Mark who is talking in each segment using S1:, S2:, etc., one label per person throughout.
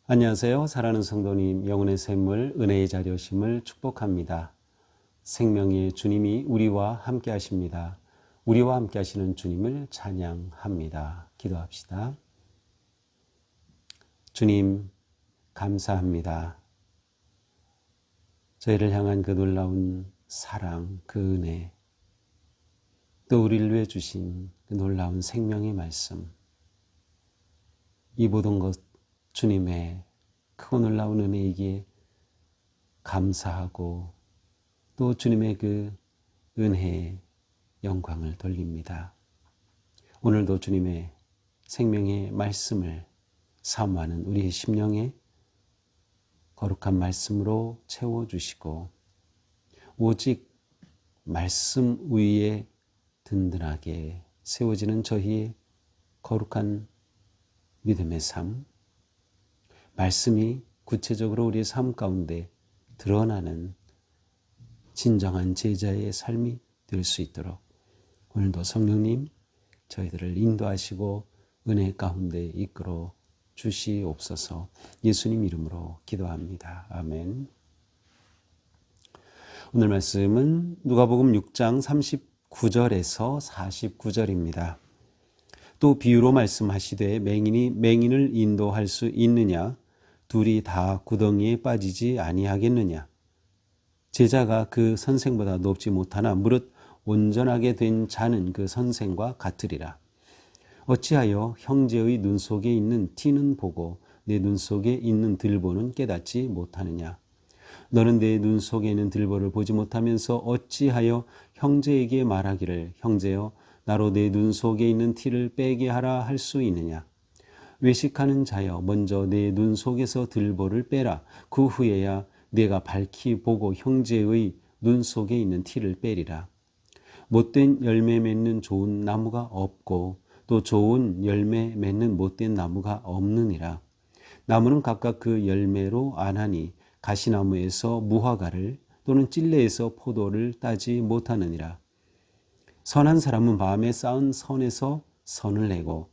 S1: 안녕하세요. 사랑하는 성도님, 영혼의 샘물, 은혜의 자리오심을 축복합니다. 생명의 주님이 우리와 함께 하십니다. 우리와 함께 하시는 주님을 찬양합니다. 기도합시다. 주님, 감사합니다. 저희를 향한 그 놀라운 사랑, 그 은혜, 또 우리를 위해 주신 그 놀라운 생명의 말씀, 이 모든 것 주님의 크고 놀라운 은혜이기에 감사하고 또 주님의 그 은혜에 영광을 돌립니다. 오늘도 주님의 생명의 말씀을 사모하는 우리의 심령에 거룩한 말씀으로 채워주시고 오직 말씀 위에 든든하게 세워지는 저희의 거룩한 믿음의 삶, 말씀이 구체적으로 우리의 삶 가운데 드러나는 진정한 제자의 삶이 될 수 있도록 오늘도 성령님 저희들을 인도하시고 은혜 가운데 이끌어 주시옵소서. 예수님 이름으로 기도합니다. 아멘. 오늘 말씀은 누가복음 6장 39절에서 49절입니다. 또 비유로 말씀하시되 맹인이 맹인을 인도할 수 있느냐? 둘이 다 구덩이에 빠지지 아니하겠느냐? 제자가 그 선생보다 높지 못하나 무릇 온전하게 된 자는 그 선생과 같으리라. 어찌하여 형제의 눈 속에 있는 티는 보고 내 눈 속에 있는 들보는 깨닫지 못하느냐? 너는 내 눈 속에 있는 들보를 보지 못하면서 어찌하여 형제에게 말하기를 형제여 나로 내 눈 속에 있는 티를 빼게 하라 할 수 있느냐? 외식하는 자여 먼저 내 눈 속에서 들보를 빼라. 그 후에야 내가 밝히 보고 형제의 눈 속에 있는 티를 빼리라. 못된 열매 맺는 좋은 나무가 없고 또 좋은 열매 맺는 못된 나무가 없느니라. 나무는 각각 그 열매로 아나니 가시나무에서 무화과를 또는 찔레에서 포도를 따지 못하느니라. 선한 사람은 마음에 쌓은 선에서 선을 내고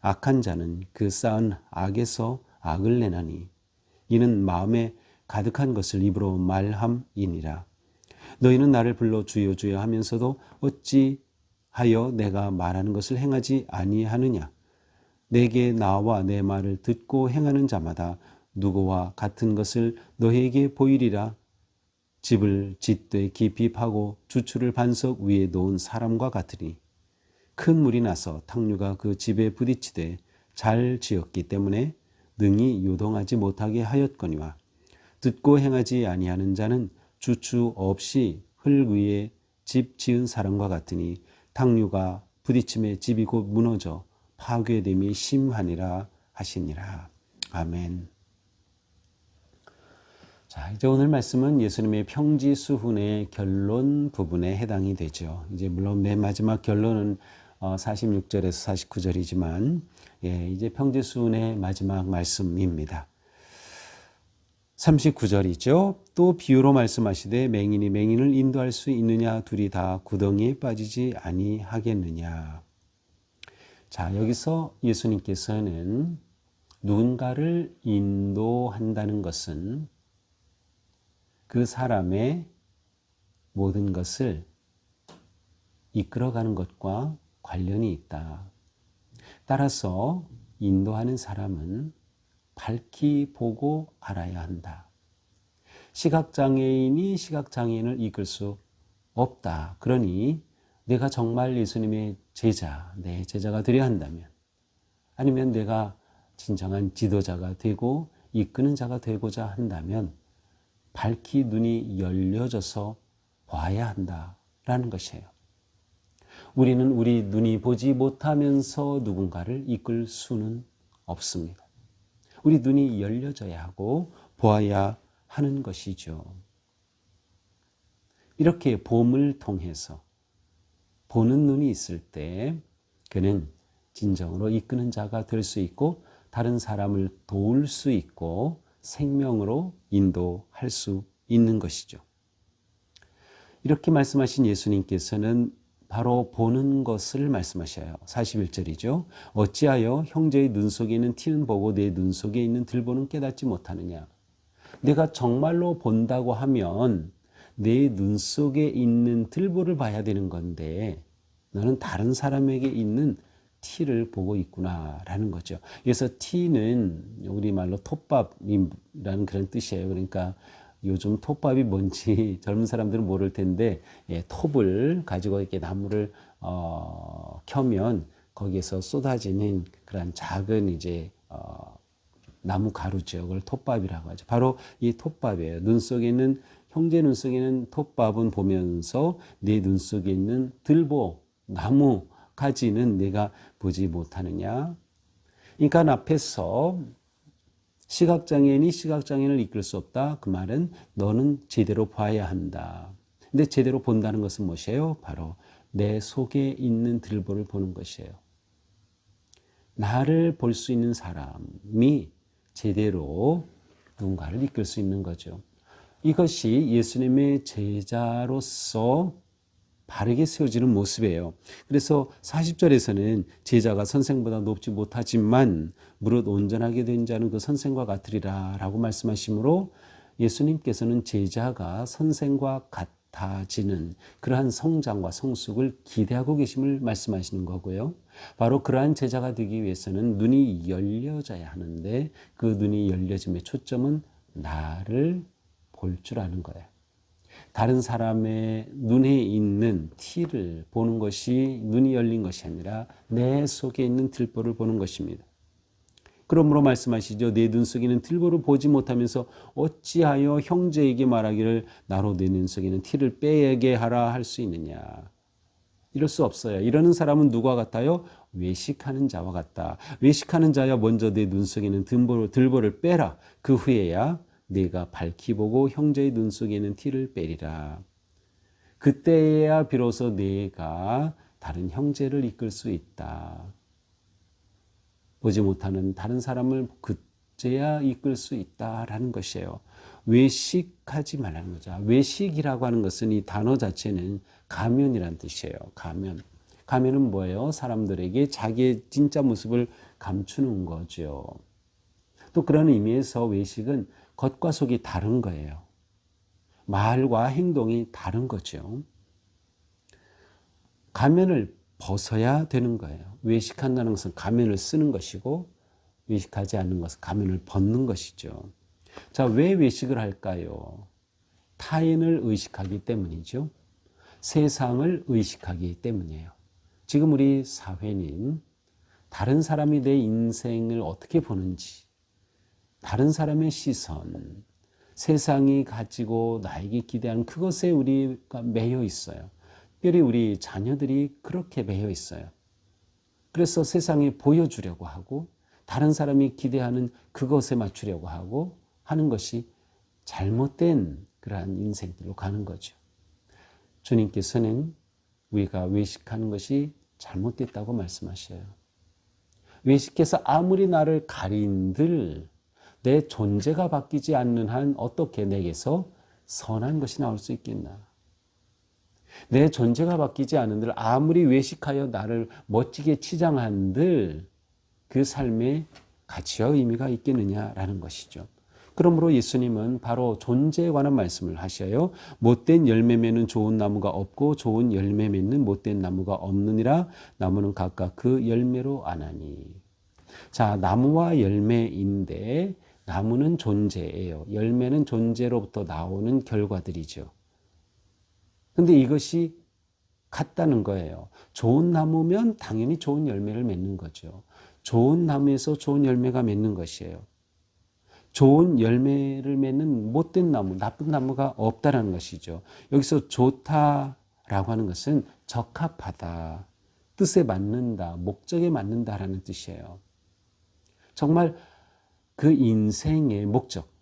S1: 악한 자는 그 쌓은 악에서 악을 내나니 이는 마음에 가득한 것을 입으로 말함이니라. 너희는 나를 불러 주여 주여 하면서도 어찌하여 내가 말하는 것을 행하지 아니하느냐? 내게 나와 내 말을 듣고 행하는 자마다 누구와 같은 것을 너희에게 보이리라. 집을 짓되 깊이 파고 주추를 반석 위에 놓은 사람과 같으니 큰 물이 나서 탕류가 그 집에 부딪히되 잘 지었기 때문에 능히 요동하지 못하게 하였거니와 듣고 행하지 아니하는 자는 주추 없이 흙 위에 집 지은 사람과 같으니 탕류가 부딪힘에 집이 곧 무너져 파괴됨이 심하니라 하시니라. 아멘. 자, 이제 오늘 말씀은 예수님의 평지수훈의 결론 부분에 해당이 되죠. 이제 물론 맨 마지막 결론은 46절에서 49절이지만 이제 평지수훈의 마지막 말씀입니다. 39절이죠. 또 비유로 말씀하시되 맹인이 맹인을 인도할 수 있느냐? 둘이 다 구덩이에 빠지지 아니하겠느냐? 자, 여기서 예수님께서는 누군가를 인도한다는 것은 그 사람의 모든 것을 이끌어가는 것과 관련이 있다. 따라서 인도하는 사람은 밝히 보고 알아야 한다. 시각장애인이 시각장애인을 이끌 수 없다. 그러니 내가 정말 예수님의 제자, 내 제자가 되려 한다면, 아니면 내가 진정한 지도자가 되고 이끄는 자가 되고자 한다면 밝히 눈이 열려져서 봐야 한다라는 것이에요. 우리는 우리 눈이 보지 못하면서 누군가를 이끌 수는 없습니다. 우리 눈이 열려져야 하고 보아야 하는 것이죠. 이렇게 봄을 통해서 보는 눈이 있을 때 그는 진정으로 이끄는 자가 될 수 있고 다른 사람을 도울 수 있고 생명으로 인도할 수 있는 것이죠. 이렇게 말씀하신 예수님께서는 바로 보는 것을 말씀하셔요. 41절이죠. 어찌하여 형제의 눈 속에 있는 티는 보고 내 눈 속에 있는 들보는 깨닫지 못하느냐. 내가 정말로 본다고 하면 내 눈 속에 있는 들보를 봐야 되는 건데 너는 다른 사람에게 있는 티를 보고 있구나라는 거죠. 그래서 티는 우리말로 톱밥이라는 그런 뜻이에요. 그러니까 요즘 톱밥이 뭔지 젊은 사람들은 모를 텐데, 톱을 가지고 이렇게 나무를 켜면 거기에서 쏟아지는 그런 작은 이제 나무 가루죠. 그걸 톱밥이라고 하죠. 바로 이 톱밥이에요. 눈 속에 있는 형제 눈 속에 있는 톱밥은 보면서 내 눈 속에 있는 들보, 나무 가지는 내가 보지 못하느냐. 인간 앞에서 시각장애인이 시각장애인을 이끌 수 없다. 그 말은 너는 제대로 봐야 한다. 근데 제대로 본다는 것은 무엇이에요? 바로 내 속에 있는 들보를 보는 것이에요. 나를 볼 수 있는 사람이 제대로 누군가를 이끌 수 있는 거죠. 이것이 예수님의 제자로서 바르게 세워지는 모습이에요. 그래서 40절에서는 제자가 선생보다 높지 못하지만 무릇 온전하게 된 자는 그 선생과 같으리라 라고 말씀하시므로 예수님께서는 제자가 선생과 같아지는 그러한 성장과 성숙을 기대하고 계심을 말씀하시는 거고요. 바로 그러한 제자가 되기 위해서는 눈이 열려져야 하는데 그 눈이 열려짐의 초점은 나를 볼 줄 아는 거예요. 다른 사람의 눈에 있는 티를 보는 것이 눈이 열린 것이 아니라 내 속에 있는 들보를 보는 것입니다. 그러므로 말씀하시죠. 내 눈 속에 있는 들보를 보지 못하면서 어찌하여 형제에게 말하기를 나로 내 눈 속에 있는 티를 빼게 하라 할 수 있느냐. 이럴 수 없어요. 이러는 사람은 누구와 같아요? 외식하는 자와 같다. 외식하는 자야 먼저 내 눈 속에 있는 들보를 빼라. 그 후에야 내가 밝히 보고 형제의 눈 속에 있는 티를 빼리라. 그때야 비로소 내가 다른 형제를 이끌 수 있다. 보지 못하는 다른 사람을 그제야 이끌 수 있다라는 것이에요. 외식하지 말라는 거죠. 외식이라고 하는 것은 이 단어 자체는 가면이라는 뜻이에요. 가면. 가면은 뭐예요? 사람들에게 자기의 진짜 모습을 감추는 거죠. 또 그런 의미에서 외식은 겉과 속이 다른 거예요. 말과 행동이 다른 거죠. 가면을 벗어야 되는 거예요. 외식한다는 것은 가면을 쓰는 것이고 외식하지 않는 것은 가면을 벗는 것이죠. 자, 왜 외식을 할까요? 타인을 의식하기 때문이죠. 세상을 의식하기 때문이에요. 지금 우리 사회는 다른 사람이 내 인생을 어떻게 보는지, 다른 사람의 시선, 세상이 가지고 나에게 기대하는 그것에 우리가 매여 있어요. 특별히 우리 자녀들이 그렇게 매여 있어요. 그래서 세상에 보여주려고 하고 다른 사람이 기대하는 그것에 맞추려고 하고 하는 것이 잘못된 그러한 인생들로 가는 거죠. 주님께서는 우리가 외식하는 것이 잘못됐다고 말씀하셔요. 외식해서 아무리 나를 가린들 내 존재가 바뀌지 않는 한 어떻게 내게서 선한 것이 나올 수 있겠나. 내 존재가 바뀌지 않은들 아무리 외식하여 나를 멋지게 치장한들 그 삶에 가치와 의미가 있겠느냐라는 것이죠. 그러므로 예수님은 바로 존재에 관한 말씀을 하셔요. 못된 열매 맺는 좋은 나무가 없고 좋은 열매 맺는 못된 나무가 없느니라. 나무는 각각 그 열매로 아나니. 자, 나무와 열매인데 나무는 존재예요. 열매는 존재로부터 나오는 결과들이죠. 근데 이것이 같다는 거예요. 좋은 나무면 당연히 좋은 열매를 맺는 거죠. 좋은 나무에서 좋은 열매가 맺는 것이에요. 좋은 열매를 맺는 못된 나무, 나쁜 나무가 없다라는 것이죠. 여기서 좋다라고 하는 것은 적합하다, 뜻에 맞는다, 목적에 맞는다라는 뜻이에요. 정말 그 인생의 목적,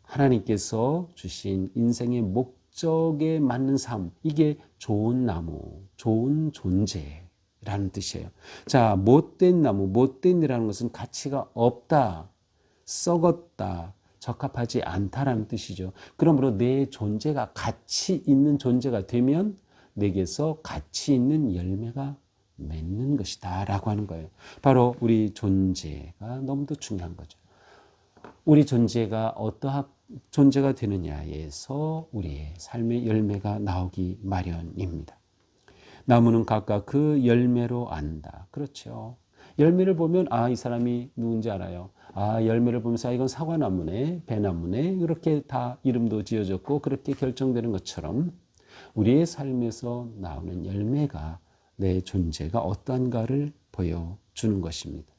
S1: 하나님께서 주신 인생의 목적에 맞는 삶, 이게 좋은 나무, 좋은 존재라는 뜻이에요. 자, 못된 나무, 못된이라는 것은 가치가 없다, 썩었다, 적합하지 않다라는 뜻이죠. 그러므로 내 존재가 가치 있는 존재가 되면 내게서 가치 있는 열매가 맺는 것이다 라고 하는 거예요. 바로 우리 존재가 너무도 중요한 거죠. 우리 존재가 어떠한 존재가 되느냐에서 우리의 삶의 열매가 나오기 마련입니다. 나무는 각각 그 열매로 안다. 그렇죠. 열매를 보면 이 사람이 누군지 알아요. 열매를 보면서 이건 사과나무네, 배나무네 이렇게 다 이름도 지어졌고 그렇게 결정되는 것처럼 우리의 삶에서 나오는 열매가 내 존재가 어떠한가를 보여주는 것입니다.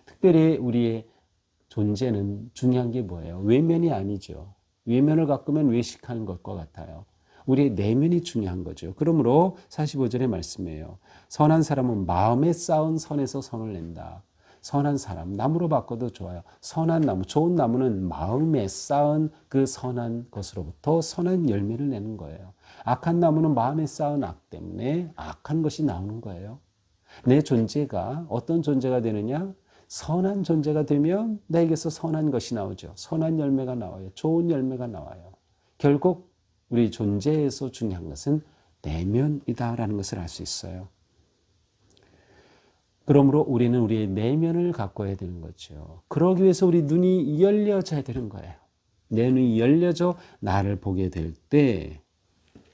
S1: 특별히 우리의 존재는 중요한 게 뭐예요? 외면이 아니죠. 외면을 가꾸면 외식하는 것과 같아요. 우리의 내면이 중요한 거죠. 그러므로 45절의 말씀이에요. 선한 사람은 마음에 쌓은 선에서 선을 낸다. 선한 사람, 나무로 바꿔도 좋아요. 선한 나무, 좋은 나무는 마음에 쌓은 그 선한 것으로부터 선한 열매를 내는 거예요. 악한 나무는 마음에 쌓은 악 때문에 악한 것이 나오는 거예요. 내 존재가 어떤 존재가 되느냐? 선한 존재가 되면 나에게서 선한 것이 나오죠. 선한 열매가 나와요. 좋은 열매가 나와요. 결국 우리 존재에서 중요한 것은 내면이다라는 것을 알 수 있어요. 그러므로 우리는 우리의 내면을 가꿔야 되는 거죠. 그러기 위해서 우리 눈이 열려져야 되는 거예요. 내 눈이 열려져 나를 보게 될 때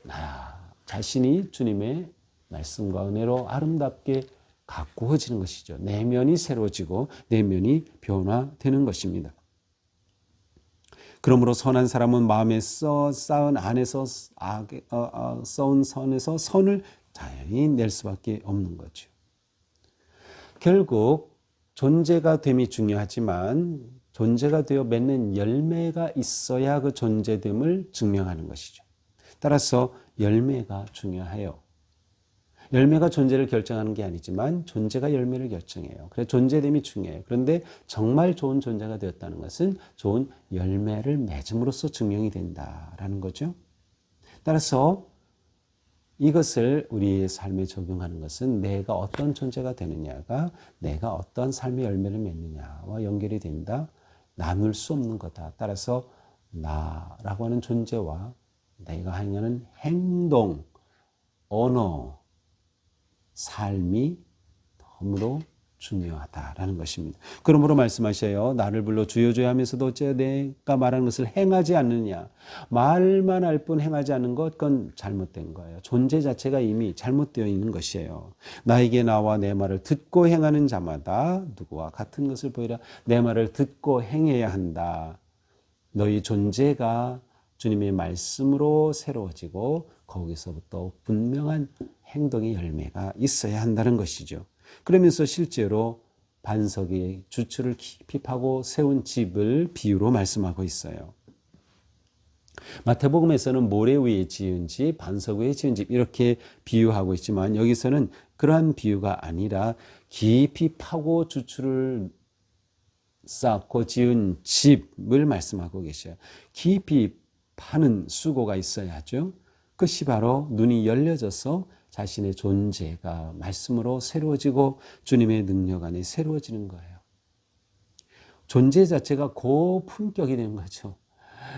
S1: 나 자신이 주님의 말씀과 은혜로 아름답게 가꾸어지는 것이죠. 내면이 새로워지고 내면이 변화되는 것입니다. 그러므로 선한 사람은 마음에 쌓은 안에서 쌓은 선에서 선을 자연히 낼 수밖에 없는 거죠. 결국 존재가 됨이 중요하지만 존재가 되어 맺는 열매가 있어야 그 존재됨을 증명하는 것이죠. 따라서 열매가 중요해요. 열매가 존재를 결정하는 게 아니지만 존재가 열매를 결정해요. 그래서 존재됨이 중요해요. 그런데 정말 좋은 존재가 되었다는 것은 좋은 열매를 맺음으로써 증명이 된다라는 거죠. 따라서 이것을 우리의 삶에 적용하는 것은 내가 어떤 존재가 되느냐가 내가 어떤 삶의 열매를 맺느냐와 연결이 된다. 나눌 수 없는 거다. 따라서 나라고 하는 존재와 내가 하는 행동, 언어, 삶이 너무도 중요하다라는 것입니다. 그러므로 말씀하셔요. 나를 불러 주여 주여 하면서도 어째 내가 말하는 것을 행하지 않느냐. 말만 할 뿐 행하지 않는 것, 그건 잘못된 거예요. 존재 자체가 이미 잘못되어 있는 것이에요. 나에게 나와 내 말을 듣고 행하는 자마다 누구와 같은 것을 보이라. 내 말을 듣고 행해야 한다. 너희 존재가 주님의 말씀으로 새로워지고 거기서부터 분명한 행동의 열매가 있어야 한다는 것이죠. 그러면서 실제로 반석의 주추를 깊이 파고 세운 집을 비유로 말씀하고 있어요. 마태복음에서는 모래 위에 지은 집, 반석 위에 지은 집 이렇게 비유하고 있지만 여기서는 그러한 비유가 아니라 깊이 파고 주추를 쌓고 지은 집을 말씀하고 계셔요. 깊이 파는 수고가 있어야죠. 그것이 바로 눈이 열려져서 자신의 존재가 말씀으로 새로워지고 주님의 능력 안에 새로워지는 거예요. 존재 자체가 고품격이 되는 거죠.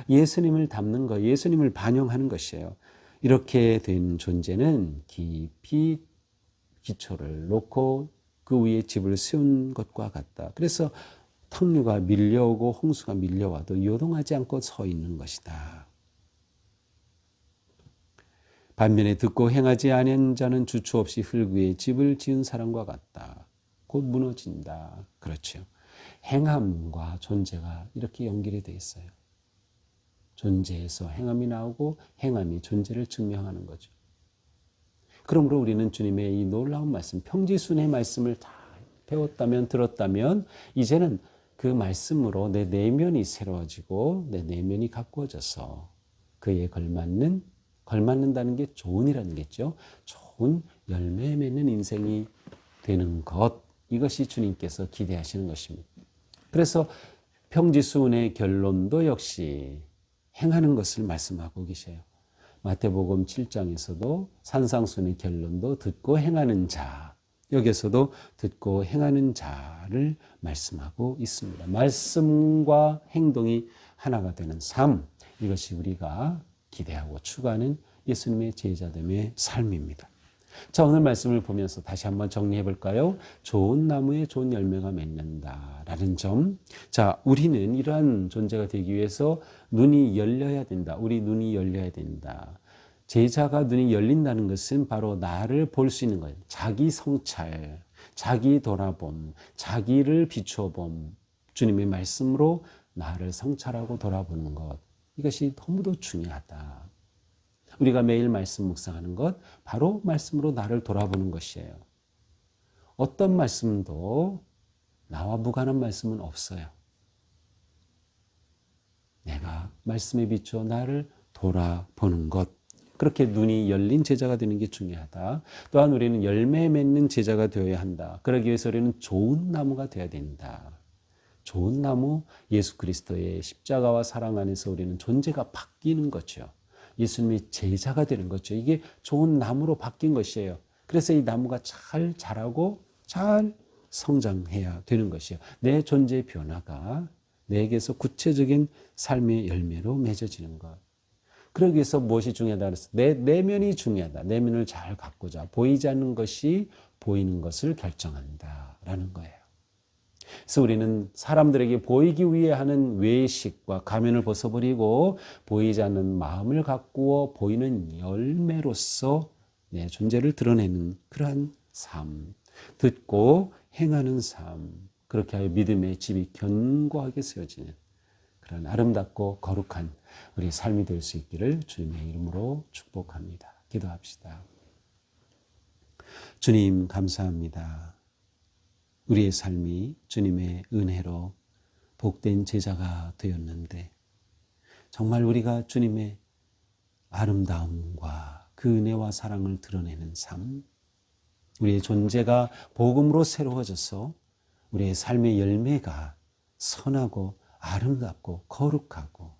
S1: 예수님을 닮는 거, 예수님을 반영하는 것이에요. 이렇게 된 존재는 깊이 기초를 놓고 그 위에 집을 세운 것과 같다. 그래서 탕류가 밀려오고 홍수가 밀려와도 요동하지 않고 서 있는 것이다. 반면에 듣고 행하지 않은 자는 주추 없이 흙 위에 집을 지은 사람과 같다. 곧 무너진다. 그렇죠. 행함과 존재가 이렇게 연결이 되어 있어요. 존재에서 행함이 나오고 행함이 존재를 증명하는 거죠. 그러므로 우리는 주님의 이 놀라운 말씀, 평지순의 말씀을 다 배웠다면 들었다면 이제는 그 말씀으로 내 내면이 새로워지고 내 내면이 가꾸어져서 그에 걸맞는다는 게 좋은이라는 게죠. 좋은 열매 맺는 인생이 되는 것, 이것이 주님께서 기대하시는 것입니다. 그래서 평지순의 결론도 역시 행하는 것을 말씀하고 계셔요. 마태복음 7장에서도 산상순의 결론도 듣고 행하는 자, 여기에서도 듣고 행하는 자를 말씀하고 있습니다. 말씀과 행동이 하나가 되는 삶, 이것이 우리가 기대하고 추구하는 예수님의 제자됨의 삶입니다. 자, 오늘 말씀을 보면서 다시 한번 정리해 볼까요? 좋은 나무에 좋은 열매가 맺는다라는 점. 자, 우리는 이러한 존재가 되기 위해서 눈이 열려야 된다. 우리 눈이 열려야 된다. 제자가 눈이 열린다는 것은 바로 나를 볼 수 있는 거예요. 자기 성찰, 자기 돌아봄, 자기를 비추어 봄, 주님의 말씀으로 나를 성찰하고 돌아보는 것. 이것이 너무도 중요하다. 우리가 매일 말씀 묵상하는 것, 바로 말씀으로 나를 돌아보는 것이에요. 어떤 말씀도 나와 무관한 말씀은 없어요. 내가 말씀에 비추어 나를 돌아보는 것. 그렇게 눈이 열린 제자가 되는 게 중요하다. 또한 우리는 열매 맺는 제자가 되어야 한다. 그러기 위해서 우리는 좋은 나무가 되어야 된다. 좋은 나무, 예수 그리스도의 십자가와 사랑 안에서 우리는 존재가 바뀌는 거죠. 예수님의 제자가 되는 거죠. 이게 좋은 나무로 바뀐 것이에요. 그래서 이 나무가 잘 자라고 잘 성장해야 되는 것이에요. 내 존재의 변화가 내게서 구체적인 삶의 열매로 맺어지는 것. 그러기 위해서 무엇이 중요하다 그랬어? 내 내면이 중요하다. 내면을 잘 가꾸자. 보이지 않는 것이 보이는 것을 결정한다라는 거예요. 그래서 우리는 사람들에게 보이기 위해 하는 외식과 가면을 벗어버리고 보이지 않는 마음을 가꾸어 보이는 열매로서 내 존재를 드러내는 그러한 삶, 듣고 행하는 삶, 그렇게 하여 믿음의 집이 견고하게 세워지는 그런 아름답고 거룩한 우리의 삶이 될 수 있기를 주님의 이름으로 축복합니다. 기도합시다. 주님 감사합니다. 우리의 삶이 주님의 은혜로 복된 제자가 되었는데 정말 우리가 주님의 아름다움과 그 은혜와 사랑을 드러내는 삶, 우리의 존재가 복음으로 새로워져서 우리의 삶의 열매가 선하고 아름답고 거룩하고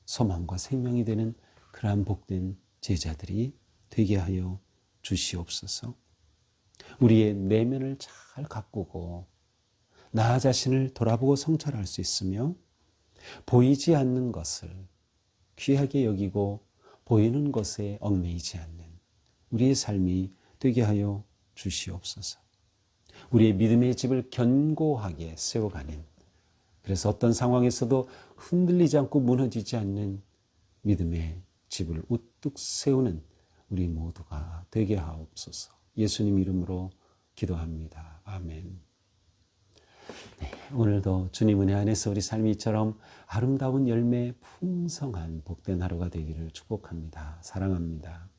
S1: 소망과 생명이 되는 그러한 복된 제자들이 되게 하여 주시옵소서. 우리의 내면을 잘 가꾸고 나 자신을 돌아보고 성찰할 수 있으며 보이지 않는 것을 귀하게 여기고 보이는 것에 얽매이지 않는 우리의 삶이 되게 하여 주시옵소서. 우리의 믿음의 집을 견고하게 세워가는, 그래서 어떤 상황에서도 흔들리지 않고 무너지지 않는 믿음의 집을 우뚝 세우는 우리 모두가 되게 하옵소서. 예수님 이름으로 기도합니다. 아멘. 네, 오늘도 주님 은혜 안에서 우리 삶이 이처럼 아름다운 열매 풍성한 복된 하루가 되기를 축복합니다. 사랑합니다.